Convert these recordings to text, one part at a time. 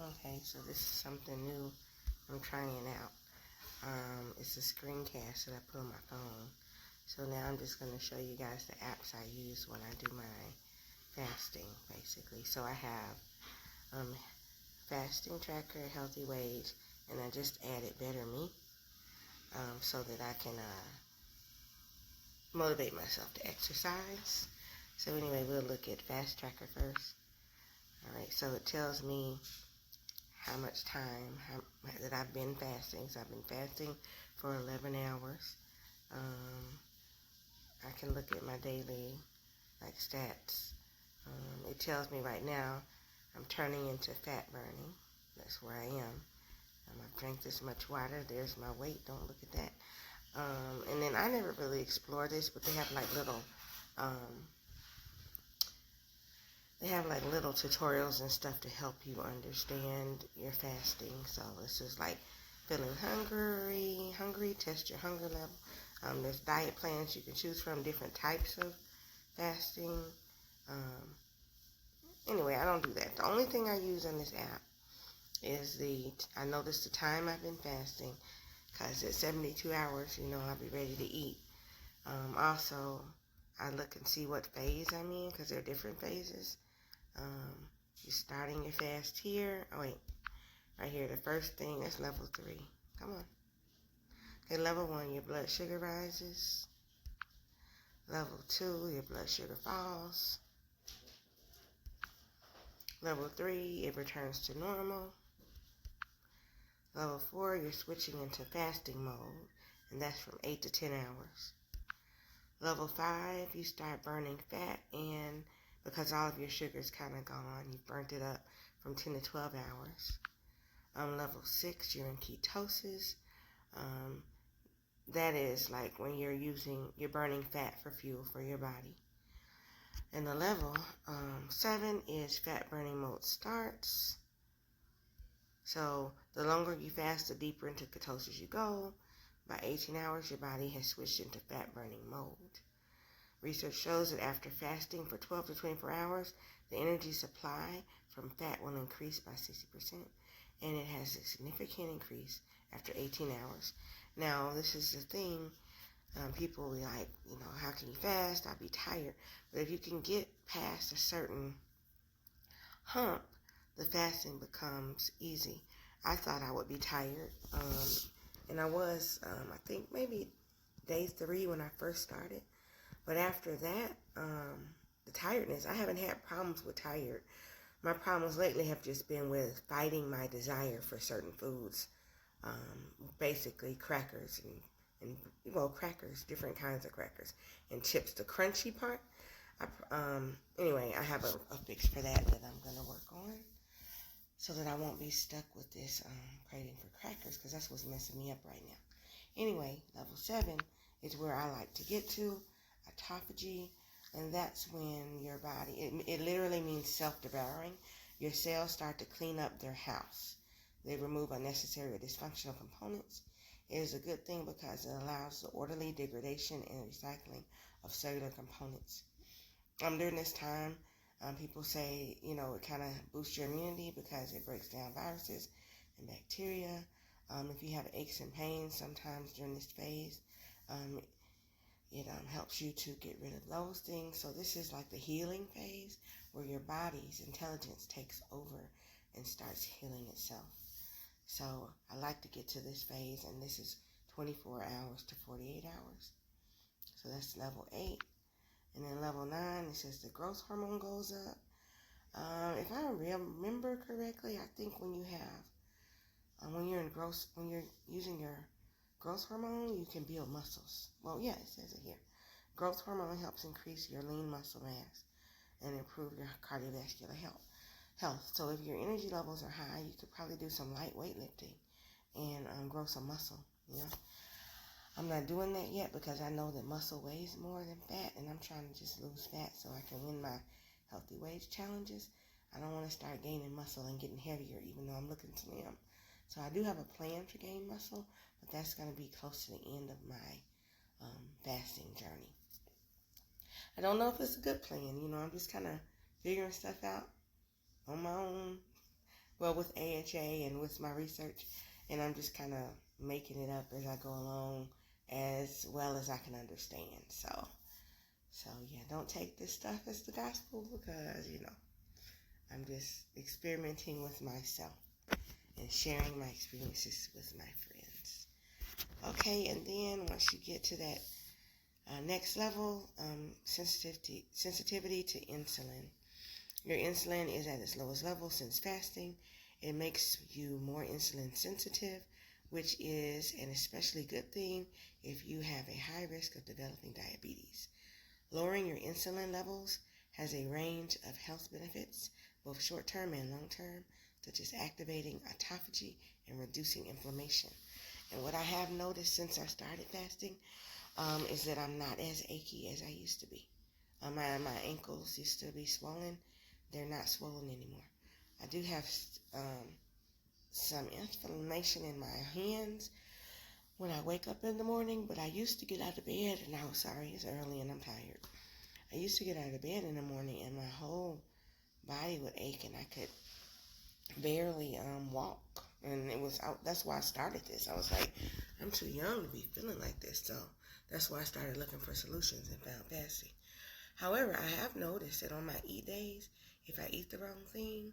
Okay, so this is something new I'm trying out. It's a screencast that I put on my phone. So now I'm just going to show you guys the apps I use when I do my fasting, basically. So I have Fasting Tracker, Healthy Wage, and I just added Better Me so that I can motivate myself to exercise. So anyway, we'll look at Fast Tracker first. Alright, so it tells me how much time that I've been fasting. So I've been fasting for 11 hours. I can look at my daily stats. It tells me right now I'm turning into fat burning. That's where I am. I've drank this much water. There's my weight. Don't look at that. And then I never really explored this, but they have little tutorials and stuff to help you understand your fasting. So this is like feeling hungry, test your hunger level. There's diet plans you can choose from, different types of fasting. Anyway, I don't do that. The only thing I use on this app is I notice the time I've been fasting, because at 72 hours, I'll be ready to eat. Also, I look and see what phase I'm in, because there are different phases. You're starting your fast here. Oh, wait. Right here, the first thing, that's level 3. Come on. Okay, level 1, your blood sugar rises. Level 2, your blood sugar falls. Level 3, it returns to normal. Level 4, you're switching into fasting mode, and that's from 8 to 10 hours. Level 5, you start burning fat, and because all of your sugar is kind of gone, you've burnt it up from 10 to 12 hours. Level 6, you're in ketosis. That is like when you're burning fat for fuel for your body. And the level 7 is fat burning mode starts. So the longer you fast, the deeper into ketosis you go. By 18 hours, your body has switched into fat burning mode. Research shows that after fasting for 12 to 24 hours, the energy supply from fat will increase by 60%, and it has a significant increase after 18 hours. Now, this is the thing. People will be like, how can you fast? I'll be tired. But if you can get past a certain hump, the fasting becomes easy. I thought I would be tired, and I was, I think maybe day 3 when I first started. But after that, the tiredness, I haven't had problems with tired. My problems lately have just been with fighting my desire for certain foods, basically crackers and crackers, different kinds of crackers, and chips. The crunchy part, anyway, I have a fix for that I'm going to work on, so that I won't be stuck with this craving for crackers, because that's what's messing me up right now. Anyway, level 7 is where I like to get to, autophagy, and that's when your body, it literally means self-devouring. Your cells start to clean up their house. They remove unnecessary or dysfunctional components. It is a good thing because it allows the orderly degradation and recycling of cellular components. During this time, people say, it kind of boosts your immunity because it breaks down viruses and bacteria. If you have aches and pains sometimes during this phase, it helps you to get rid of those things. So this is like the healing phase, where your body's intelligence takes over and starts healing itself. So I like to get to this phase, and this is 24 hours to 48 hours. So that's level 8. And then level 9, it says the growth hormone goes up. If I remember correctly, I think when you're using your growth hormone, you can build muscles. Well, yeah, it says it here. Growth hormone helps increase your lean muscle mass and improve your cardiovascular health. So if your energy levels are high, you could probably do some light weightlifting and grow some muscle. I'm not doing that yet because I know that muscle weighs more than fat, and I'm trying to just lose fat so I can win my healthy wage challenges. I don't want to start gaining muscle and getting heavier, even though I'm looking slim. So I do have a plan to gain muscle, but that's going to be close to the end of my fasting journey. I don't know if it's a good plan. I'm just kind of figuring stuff out on my own. well, with AHA and with my research, and I'm just kind of making it up as I go along as well as I can understand. So yeah, don't take this stuff as the gospel because, I'm just experimenting with myself and sharing my experiences with my friends. Okay, and then once you get to that next level, sensitivity to insulin. Your insulin is at its lowest level since fasting. It makes you more insulin sensitive, which is an especially good thing if you have a high risk of developing diabetes. Lowering your insulin levels has a range of health benefits, both short-term and long-term, such as activating autophagy and reducing inflammation. And what I have noticed since I started fasting is that I'm not as achy as I used to be. My ankles used to be swollen. They're not swollen anymore. I do have some inflammation in my hands when I wake up in the morning, but I used to get out of bed, and I'm sorry, it's early and I'm tired. I used to get out of bed in the morning, and my whole body would ache, and I could barely walk. And that's why I started this. I was like, I'm too young to be feeling like this, so that's why I started looking for solutions and found fasting. However, I have noticed that on my eat days, if I eat the wrong thing,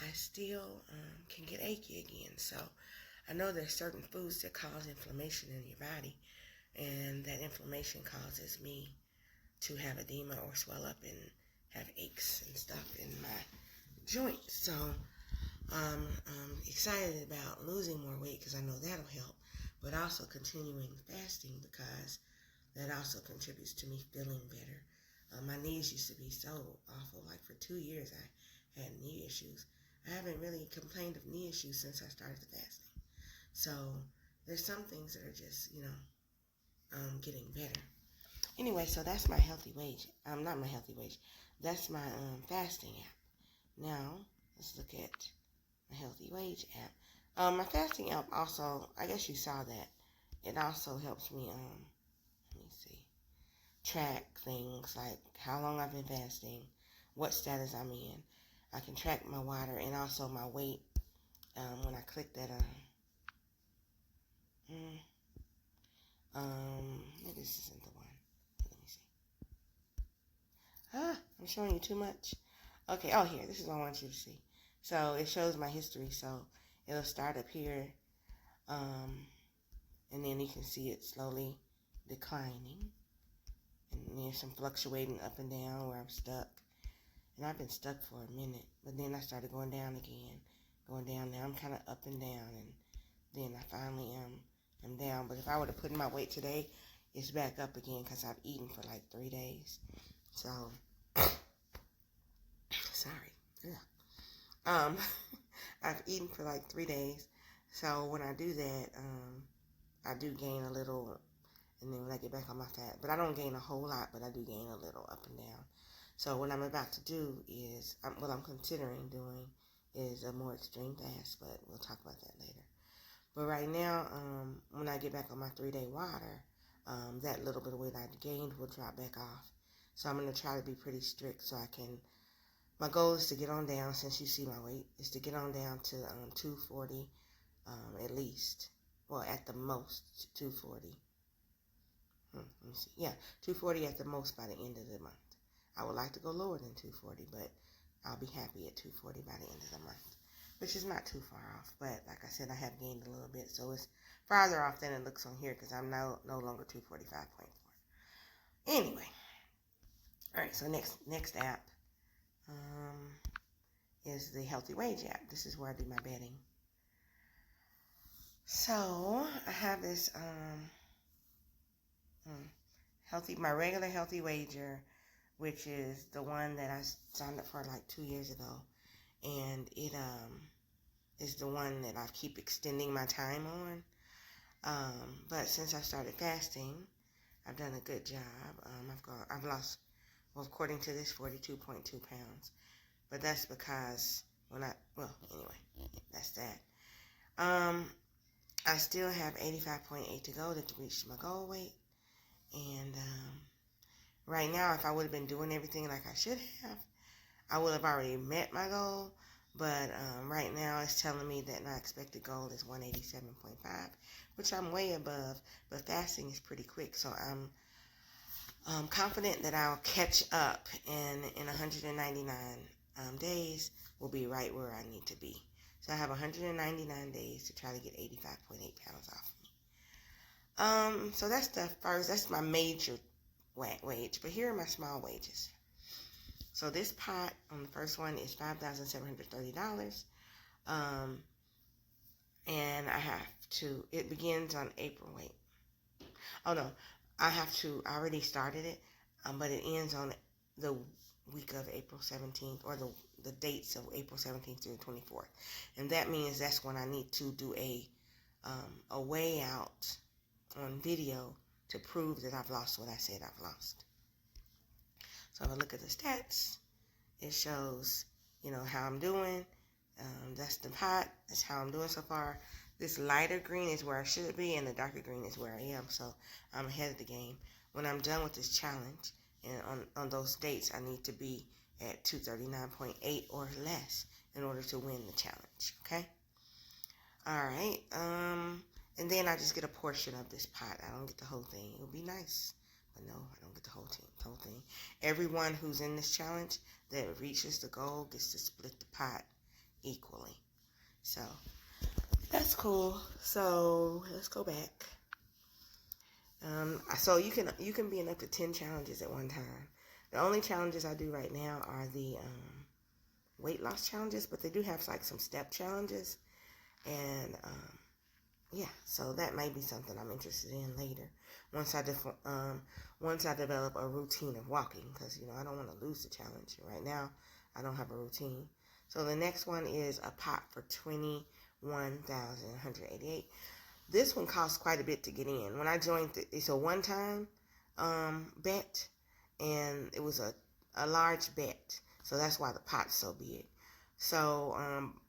I still can get achy again. So I know there's certain foods that cause inflammation in your body, and that inflammation causes me to have edema or swell up and have aches and stuff in my joints. So I'm excited about losing more weight because I know that'll help, but also continuing fasting because that also contributes to me feeling better. My knees used to be so awful. Like for 2 years I had knee issues. I haven't really complained of knee issues since I started the fasting. So there's some things that are just, getting better. Anyway, so that's my healthy wage. Not my healthy wage. That's my fasting app. Now, let's look at my healthy wage app. My fasting app also, I guess you saw that. It also helps me, let me see, track things like how long I've been fasting, what status I'm in. I can track my water and also my weight when I click that maybe this isn't the one. Let me see. I'm showing you too much. Okay, here, this is what I want you to see. So it shows my history, so it'll start up here, and then you can see it slowly declining, and there's some fluctuating up and down where I'm stuck, and I've been stuck for a minute, but then I started going down again, going down. Now I'm kind of up and down, and then I finally am down. But if I were to put in my weight today, it's back up again because I've eaten for like 3 days. So, sorry. Yeah. I've eaten for like 3 days. So when I do that, I do gain a little, and then when I get back on my fat, but I don't gain a whole lot, but I do gain a little up and down. So what I'm about to do is, what I'm considering doing is a more extreme fast, but we'll talk about that later. But right now, when I get back on my 3-day water, that little bit of weight I gained will drop back off. So I'm going to try to be pretty strict so I can, my goal is to get on down, since you see my weight, is to get on down to 240 at least. Well, at the most, 240. Let me see. Yeah, 240 at the most by the end of the month. I would like to go lower than 240, but I'll be happy at 240 by the end of the month, which is not too far off. But like I said, I have gained a little bit, so it's farther off than it looks on here because I'm no longer 245.4. Anyway, all right. So next app is the Healthy Wage app. This is where I do my betting. So I have this my regular Healthy Wager, which is the one that I signed up for like 2 years ago, and it is the one that I keep extending my time on. But since I started fasting, I've done a good job. I've lost, well, according to this, 42.2 pounds. But that's because anyway, that's that. I still have 85.8 to go to reach my goal weight. And right now, if I would have been doing everything like I should have, I would have already met my goal. But right now it's telling me that my expected goal is 187.5, which I'm way above, but fasting is pretty quick, so I'm confident that I'll catch up, and in 199 days will be right where I need to be. So I have 199 days to try to get 85.8 pounds off me. So that's the first, that's my major wage, but here are my small wages. So this pot on the first one is $5,730. And I have to, it begins on April, oh no, I already started it, but it ends on the week of April 17th, or the dates of April 17th through the 24th. And that means that's when I need to do a way out on video to prove that I've lost what I said I've lost. So if I look at the stats, it shows, how I'm doing. That's the pot. That's how I'm doing so far. This lighter green is where I should be, and the darker green is where I am. So I'm ahead of the game. When I'm done with this challenge, and on those dates, I need to be at 239.8 or less in order to win the challenge. Okay? All right. And then I just get a portion of this pot. I don't get the whole thing. It would be nice. But no, I don't get the whole thing. Everyone who's in this challenge that reaches the goal gets to split the pot equally. So that's cool. So let's go back. So you can be in up to 10 challenges at one time. The only challenges I do right now are the weight loss challenges, but they do have like some step challenges, and yeah, so that may be something I'm interested in later once I develop a routine of walking, because I don't want to lose the challenge. Right now I don't have a routine. So the next one is a pot for $21,188. This one costs quite a bit to get in. When I joined, it's a one-time bet, and it was a large bet, so that's why the pot's so big. So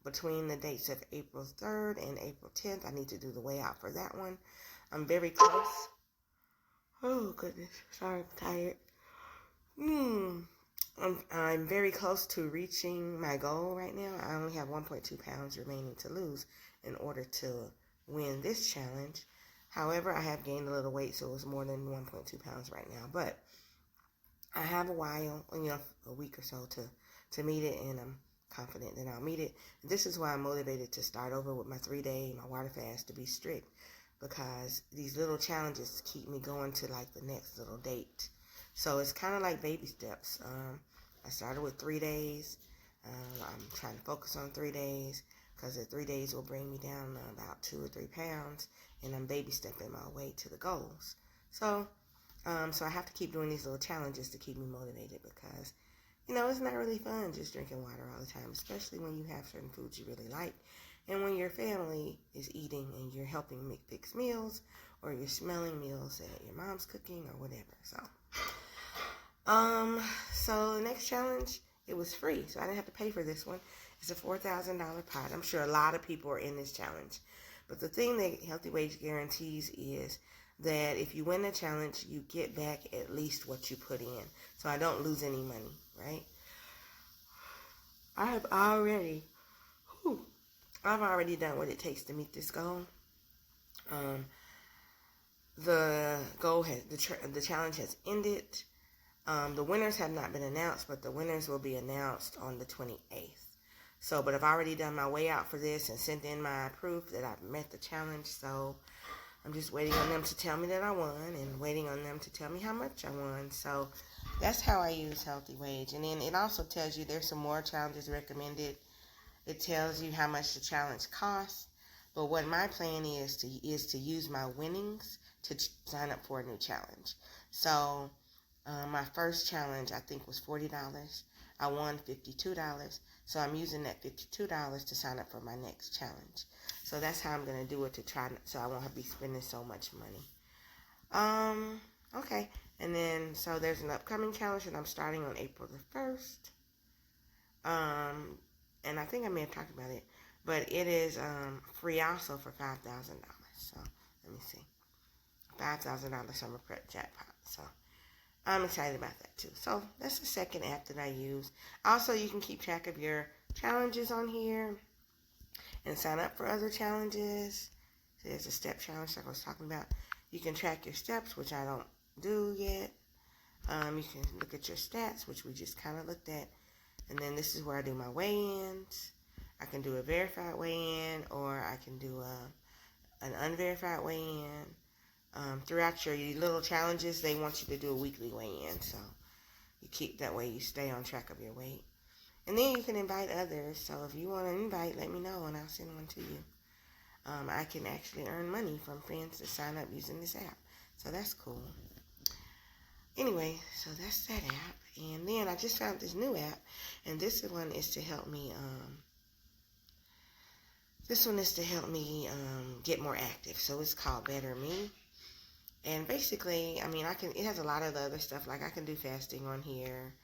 between the dates of April 3rd and April 10th, I need to do the way out for that one. I'm very close. Oh, goodness. Sorry, I'm tired. I'm very close to reaching my goal right now. I only have 1.2 pounds remaining to lose in order to win this challenge. However, I have gained a little weight, so it's more than 1.2 pounds right now. But I have a while, a week or so to meet it, and I'm confident that I'll meet it. This is why I'm motivated to start over with my 3-day, my water fast, to be strict, because these little challenges keep me going to like the next little date. So it's kind of like baby steps. I started with 3 days. I'm trying to focus on 3 days, because the 3 days will bring me down about 2 or 3 pounds, and I'm baby stepping my way to the goals. So I have to keep doing these little challenges to keep me motivated, because it's not really fun just drinking water all the time, especially when you have certain foods you really like, and when your family is eating and you're helping make fix meals, or you're smelling meals that your mom's cooking or whatever. So the next challenge, it was free, so I didn't have to pay for this one. It's a $4,000 pot. I'm sure a lot of people are in this challenge, but the thing that Healthy Wage guarantees is that if you win the challenge, you get back at least what you put in. So I don't lose any money, right? I've already done what it takes to meet this goal. The challenge has ended. The winners have not been announced, but the winners will be announced on the 28th. But I've already done my way out for this and sent in my proof that I've met the challenge. So I'm just waiting on them to tell me that I won, and waiting on them to tell me how much I won. So that's how I use Healthy Wage. And then it also tells you there's some more challenges recommended. It tells you how much the challenge costs. But what my plan is to use my winnings to sign up for a new challenge. So my first challenge, I think, was $40. I won $52. So I'm using that $52 to sign up for my next challenge. So that's how I'm going to do it, so I won't be spending so much money. Okay. And then, so there's an upcoming challenge that I'm starting on April the 1st. And I think I may have talked about it, but it is free also for $5,000. So let me see. $5,000 summer prep jackpot. So I'm excited about that too. So that's the second app that I use. Also, you can keep track of your challenges on here and sign up for other challenges. So there's a step challenge like I was talking about. You can track your steps, which I don't do yet. You can look at your stats, which we just kind of looked at. And then this is where I do my weigh-ins. I can do a verified weigh-in, or I can do an unverified weigh-in. Throughout your little challenges, they want you to do a weekly weigh-in. So you keep that way, you stay on track of your weight. And then you can invite others. So if you want to invite, let me know and I'll send one to you. I can actually earn money from friends that sign up using this app. So that's cool. Anyway, so that's that app. And then I just found this new app. And this one is to help me, get more active. So it's called Better Me. And basically, I mean, it has a lot of the other stuff. Like I can do fasting on here.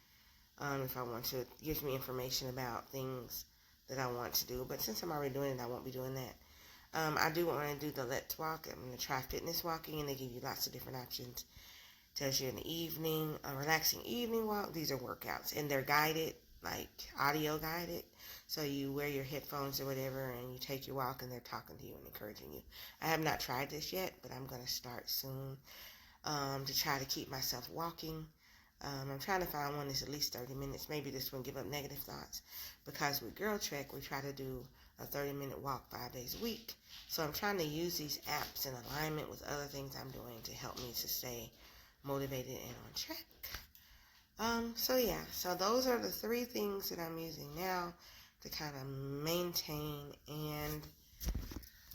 If I want to. It gives me information about things that I want to do. But since I'm already doing it, I won't be doing that. I do want to do the Let's Walk. I'm going to try fitness walking, and they give you lots of different options. Tells you in the evening, a relaxing evening walk. These are workouts, and they're guided, like audio guided. So you wear your headphones or whatever, and you take your walk, and they're talking to you and encouraging you. I have not tried this yet, but I'm going to start soon to try to keep myself walking. I'm trying to find one that's at least 30 minutes. Maybe this one, Give Up Negative Thoughts. Because with Girl Trek, we try to do a 30-minute walk 5 days a week. So I'm trying to use these apps in alignment with other things I'm doing to help me to stay motivated and on track. So those are the 3 things that I'm using now to kind of maintain and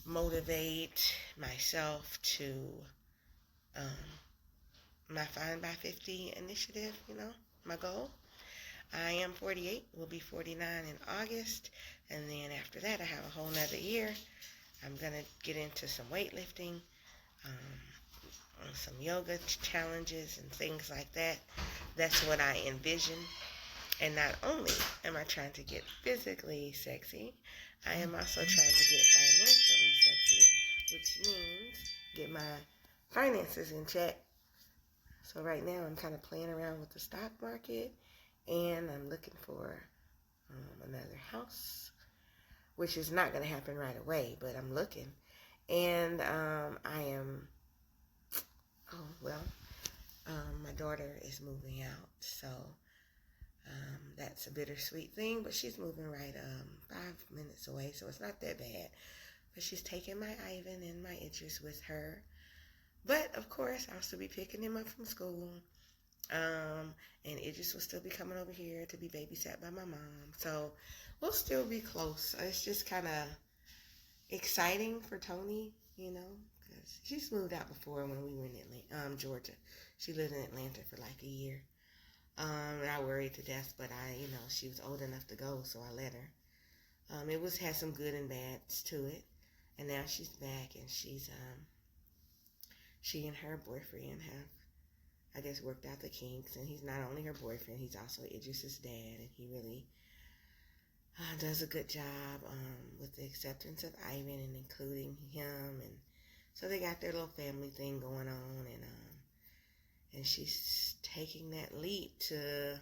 motivate myself to my Fine by 50 initiative, my goal. I am 48, will be 49 in August, and then after that I have a whole nother year. I'm going to get into some weightlifting, some yoga challenges and things like that. That's what I envision. And not only am I trying to get physically sexy, I am also trying to get financially sexy, which means get my finances in check. So right now I'm kind of playing around with the stock market, and I'm looking for another house, which is not going to happen right away, but I'm looking. And my daughter is moving out, so that's a bittersweet thing, but she's moving right 5 minutes away, so it's not that bad. But she's taking my Ivan and my Idris with her. But, of course, I'll still be picking him up from school. And Idris will still be coming over here to be babysat by my mom. So we'll still be close. It's just kind of exciting for Tony, because she's moved out before when we were in Georgia. She lived in Atlanta for like a year. And I worried to death, but she was old enough to go, so I let her. It had some good and bads to it. And now she's back, and she and her boyfriend have, I guess, worked out the kinks, and he's not only her boyfriend, he's also Idris's dad, and he really does a good job with the acceptance of Ivan and including him, and so they got their little family thing going on, and she's taking that leap to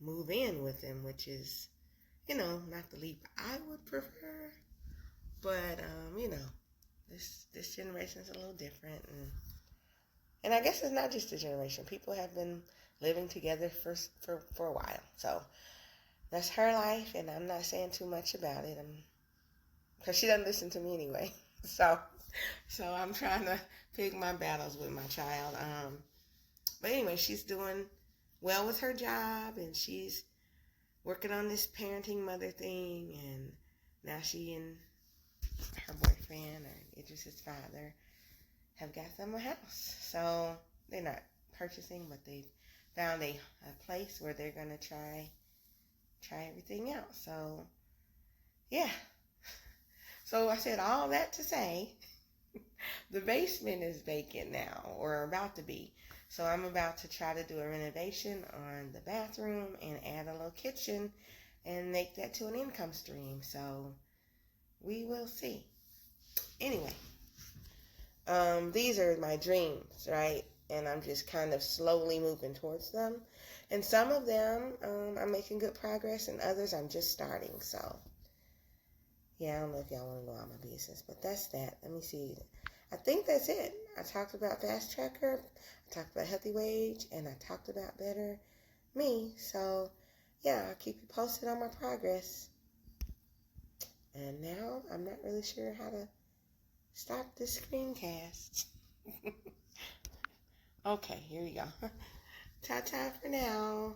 move in with him, which is, not the leap I would prefer, but this generation is a little different, and I guess it's not just a generation. People have been living together for a while. So that's her life, and I'm not saying too much about it. Because she doesn't listen to me anyway. So I'm trying to pick my battles with my child. But anyway, she's doing well with her job, and she's working on this parenting mother thing, and now she and her boyfriend, or Idris's father, have got them a house. So they're not purchasing, but they found a place where they're going to try everything out. So, yeah. So I said all that to say, the basement is vacant now, or about to be. So I'm about to try to do a renovation on the bathroom and add a little kitchen and make that to an income stream. So we will see. Anyway, these are my dreams, right? and I'm just kind of slowly moving towards them. And some of them I'm making good progress, and others I'm just starting. So yeah, I don't know if y'all want to know all my business, but that's that. Let me see. I think that's it. I talked about Fast Tracker, I talked about Healthy Wage, and I talked about Better Me. So yeah, I'll keep you posted on my progress. And now I'm not really sure how to stop this screencast. Okay, here we go. Ta-ta for now.